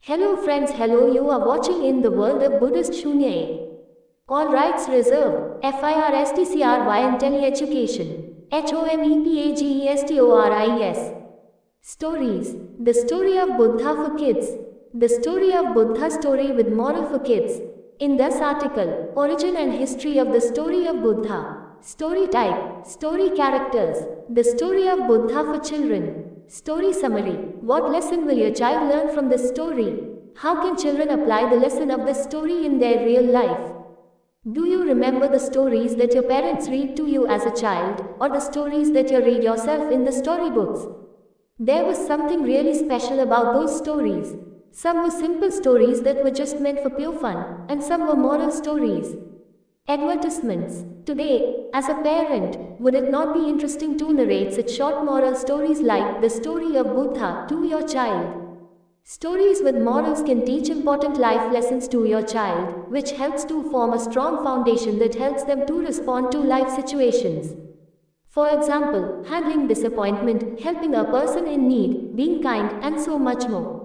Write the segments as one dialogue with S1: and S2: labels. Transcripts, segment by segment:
S1: Hello friends, hello, you are watching in the world of Buddhist Shunya A. All rights reserved. FIRSTCRY and Tele-Education. HOMEPAGESTORIES. Stories. The story of Buddha for kids. The story of Buddha story with moral for kids. In this article, origin and history of the story of Buddha. Story type, story characters. The story of Buddha for children. Story summary. What lesson will your child learn from this story? How can children apply the lesson of this story in their real life? Do you remember the stories that your parents read to you as a child, or the stories that you read yourself in the storybooks? There was something really special about those stories. Some were simple stories that were just meant for pure fun, and some were moral stories. Advertisements. Today, as a parent, would it not be interesting to narrate such short moral stories like the story of Buddha to your child? Stories with morals can teach important life lessons to your child, which helps to form a strong foundation that helps them to respond to life situations. For example, handling disappointment, helping a person in need, being kind, and so much more.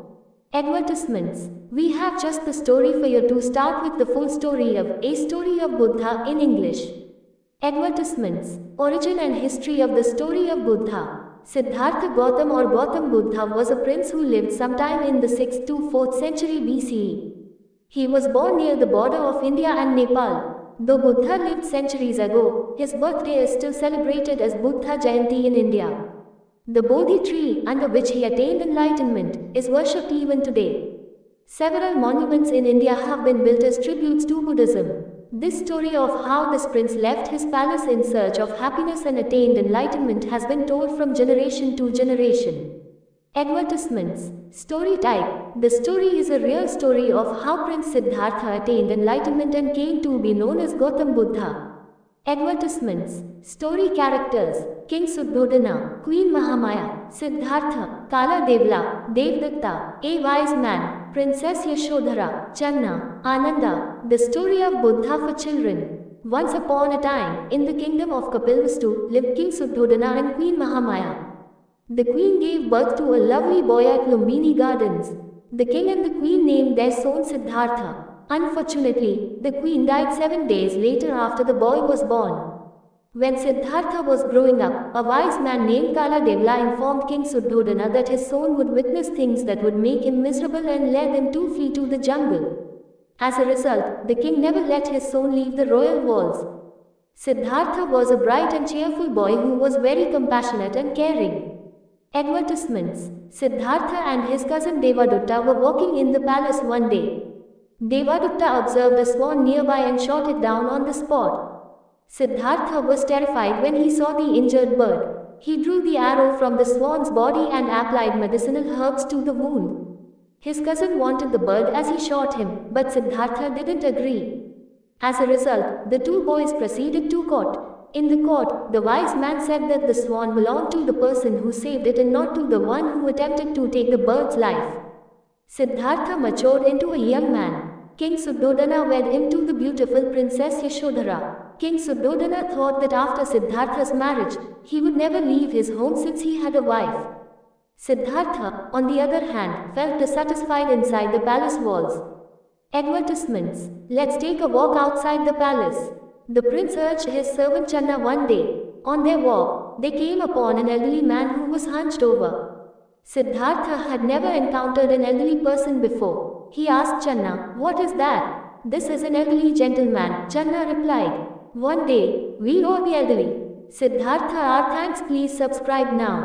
S1: Advertisements. We have just the story for you to start with the full story of A Story of Buddha in English. Advertisements. Origin and history of the story of Buddha. Siddhartha Gautam or Gautambuddha was a prince who lived sometime in the 6th to 4th century BCE. He was born near the border of India and Nepal. Though Buddha lived centuries ago, his birthday is still celebrated as Buddha Jayanti in India. The Bodhi tree, under which he attained enlightenment, is worshipped even today. Several monuments in India have been built as tributes to Buddhism. This story of how this prince left his palace in search of happiness and attained enlightenment has been told from generation to generation. Advertisements. Story type. The story is a real story of how Prince Siddhartha attained enlightenment and came to be known as Gautam Buddha. Advertisements. Story characters. King Suddhodana, Queen Mahamaya, Siddhartha, Kala Devla, Devdatta, a wise man, Princess Yashodhara, Channa, Ananda. The story of Buddha for children. Once upon a time, in the kingdom of Kapilvastu, lived King Suddhodana and Queen Mahamaya. The queen gave birth to a lovely boy at Lumbini Gardens. The king and the queen named their son Siddhartha. Unfortunately, the queen died 7 days later after the boy was born. When Siddhartha was growing up, a wise man named Kala Devla informed King Suddhodana that his son would witness things that would make him miserable and led him to flee to the jungle. As a result, the king never let his son leave the royal walls. Siddhartha was a bright and cheerful boy who was very compassionate and caring. Advertisements. Siddhartha and his cousin Devadatta were walking in the palace one day. Devadatta observed a swan nearby and shot it down on the spot. Siddhartha was terrified when he saw the injured bird. He drew the arrow from the swan's body and applied medicinal herbs to the wound. His cousin wanted the bird as he shot him, but Siddhartha didn't agree. As a result, the two boys proceeded to court. In the court, the wise man said that the swan belonged to the person who saved it and not to the one who attempted to take the bird's life. Siddhartha matured into a young man. King Suddhodana wed him to the beautiful Princess Yashodhara. King Suddhodana thought that after Siddhartha's marriage, he would never leave his home since he had a wife. Siddhartha, on the other hand, felt dissatisfied inside the palace walls. Advertisements. Let's take a walk outside the palace. The prince urged his servant Channa one day. On their walk, they came upon an elderly man who was hunched over. Siddhartha had never encountered an elderly person before. He asked Channa, "What is that?" "This is an elderly gentleman," Channa replied. "One day, we all be elderly." Siddhartha, our thanks, please subscribe now.